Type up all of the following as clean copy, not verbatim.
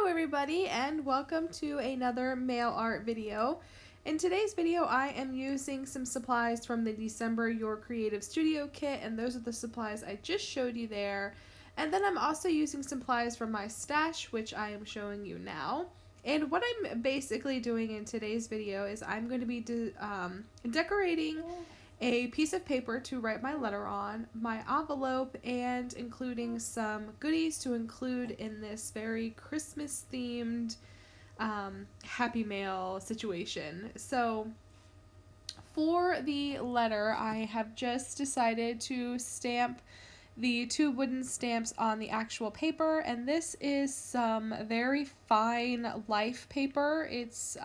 Hello everybody and welcome to another mail art video. In today's video I am using some supplies from the December Your Creative Studio kit, and those are the supplies I just showed you there. And then I'm also using supplies from my stash, which I am showing you now. And what I'm basically doing in today's video is I'm going to be decorating a piece of paper to write my letter on, my envelope, and including some goodies to include in this very Christmas themed Happy Mail situation. So for the letter, I have just decided to stamp the two wooden stamps on the actual paper, and this is some very fine life paper. It's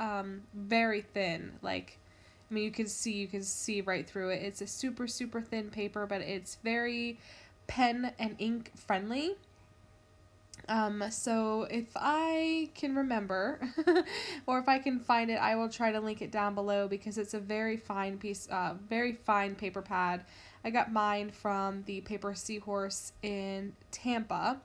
very thin, like, I mean, you can see right through it. It's a super thin paper, but it's very pen and ink friendly. So if I can remember or if I can find it, I will try to link it down below because it's a very fine piece, very fine paper pad. I got mine from the Paper Seahorse in Tampa,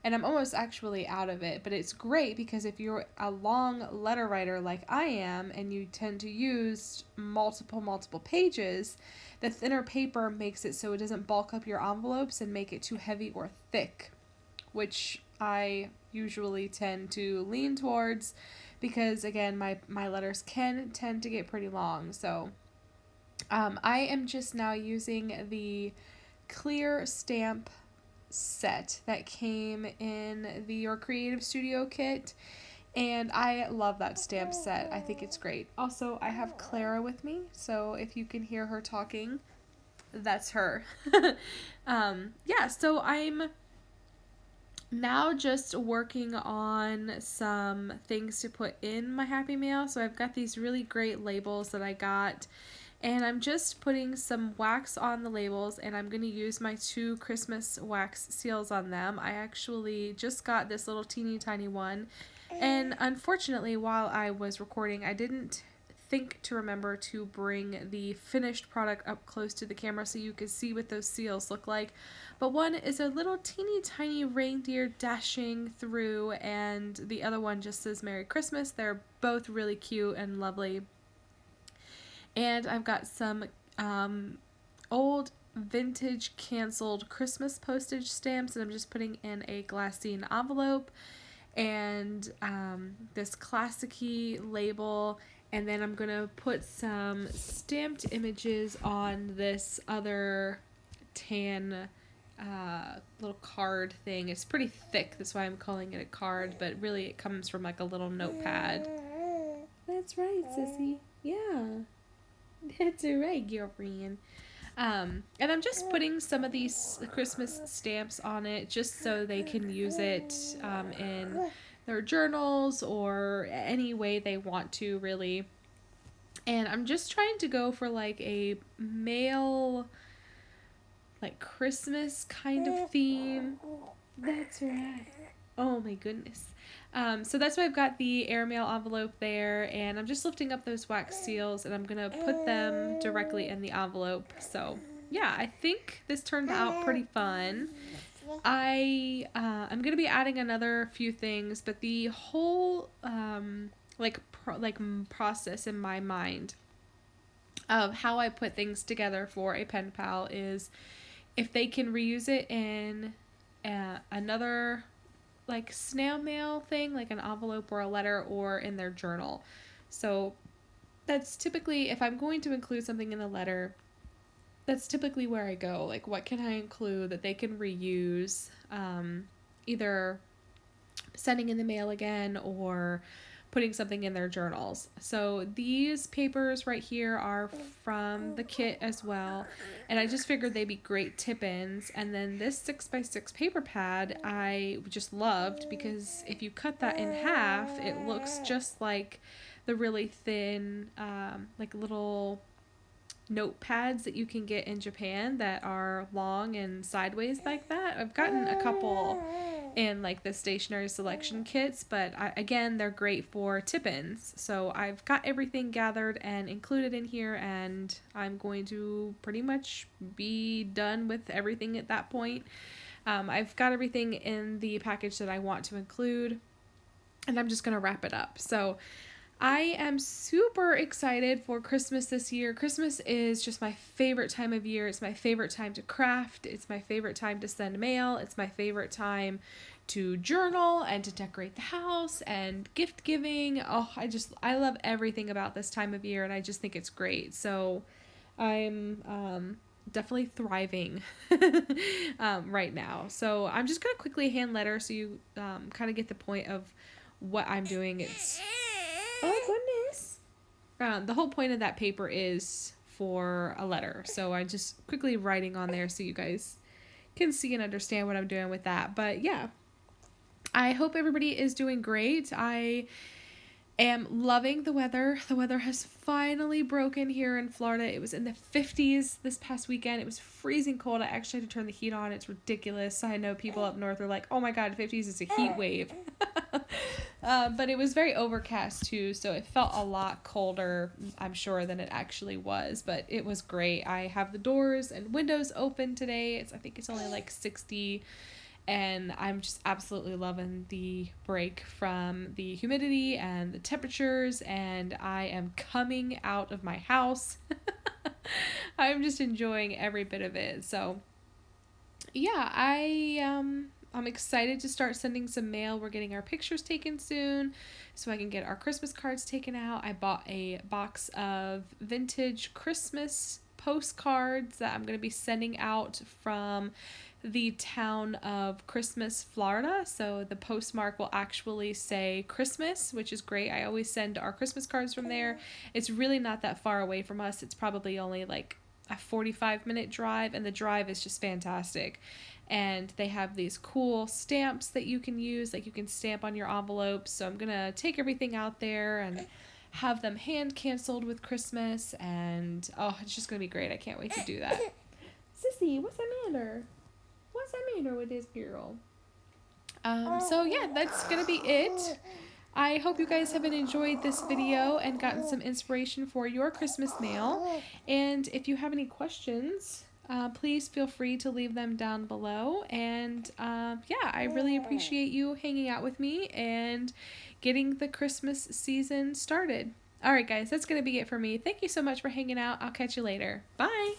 and I'm almost actually out of it, but it's great because if you're a long letter writer like I am and you tend to use multiple pages, the thinner paper makes it so it doesn't bulk up your envelopes and make it too heavy or thick, which I usually tend to lean towards because, again, my letters can tend to get pretty long. So I am just now using the clear stamp set that came in the Your Creative Studio kit, and I love that stamp set. I think it's great. Also, I have Clara with me, so if you can hear her talking, that's her. Yeah, so I'm now just working on some things to put in my Happy Mail. So I've got these really great labels that I got, and I'm just putting some wax on the labels, and I'm going to use my two Christmas wax seals on them. I actually just got this little teeny tiny one, and unfortunately while I was recording I didn't think to remember to bring the finished product up close to the camera so you could see what those seals look like. But one is a little teeny tiny reindeer dashing through, and the other one just says Merry Christmas. They're both really cute and lovely. And I've got some old vintage canceled Christmas postage stamps that I'm just putting in a glassine envelope, and this classic-y label, and then I'm gonna put some stamped images on this other tan little card thing. It's pretty thick, that's why I'm calling it a card, but really it comes from like a little notepad. That's right, sissy. Yeah. That's right, girlfriend. And I'm just putting some of these Christmas stamps on it just so they can use it in their journals or any way they want to, really. And I'm just trying to go for like a male, like Christmas kind of theme. That's right. Oh my goodness. So that's why I've got the airmail envelope there, and I'm just lifting up those wax seals and I'm gonna put them directly in the envelope. So yeah, I think this turned out pretty fun. I'm gonna be adding another few things, but the whole process in my mind of how I put things together for a pen pal is if they can reuse it in another like snail mail thing, like an envelope or a letter, or in their journal. So that's typically, if I'm going to include something in the letter, that's typically where I go. Like, what can I include that they can reuse, either sending in the mail again or putting something in their journals. So these papers right here are from the kit as well, and I just figured they'd be great tip-ins. And then this 6x6 paper pad I just loved because if you cut that in half, it looks just like the really thin like little notepads that you can get in Japan that are long and sideways like that. I've gotten a couple in like the stationery selection kits, but again, they're great for tip-ins. So I've got everything gathered and included in here, and I'm going to pretty much be done with everything at that point. I've got everything in the package that I want to include. and I'm just going to wrap it up. So I am super excited for Christmas this year. Christmas is just my favorite time of year. It's my favorite time to craft. It's my favorite time to send mail. It's my favorite time to journal and to decorate the house and gift giving. Oh, I love everything about this time of year, and I just think it's great. So I'm definitely thriving right now. So I'm just going to quickly hand letter so you kind of get the point of what I'm doing. It's, oh goodness. The whole point of that paper is for a letter. So I'm just quickly writing on there so you guys can see and understand what I'm doing with that. But yeah, I hope everybody is doing great. I am loving the weather. The weather has finally broken here in Florida. It was in the 50s this past weekend. It was freezing cold. I actually had to turn the heat on. It's ridiculous. I know people up north are like, oh my god, 50s is a heat wave. But it was very overcast too, so it felt a lot colder, I'm sure, than it actually was. But it was great. I have the doors and windows open today. I think it's only like 60, and I'm just absolutely loving the break from the humidity and the temperatures, and I am coming out of my house. I'm just enjoying every bit of it. So yeah, I'm excited to start sending some mail. We're getting our pictures taken soon so I can get our Christmas cards taken out. I bought a box of vintage Christmas postcards that I'm going to be sending out from the town of Christmas, Florida. So the postmark will actually say Christmas, which is great. I always send our Christmas cards from there. It's really not that far away from us. It's probably only like a 45-minute drive, and the drive is just fantastic. And they have these cool stamps that you can use, like you can stamp on your envelopes. So I'm gonna take everything out there and have them hand canceled with Christmas, and oh, it's just gonna be great. I can't wait to do that. Sissy, what's the matter? What's the matter with this girl? So yeah, that's gonna be it. I hope you guys have enjoyed this video and gotten some inspiration for your Christmas mail. And if you have any questions, please feel free to leave them down below. And yeah, I really appreciate you hanging out with me and getting the Christmas season started. All right, guys, that's going to be it for me. Thank you so much for hanging out. I'll catch you later. Bye.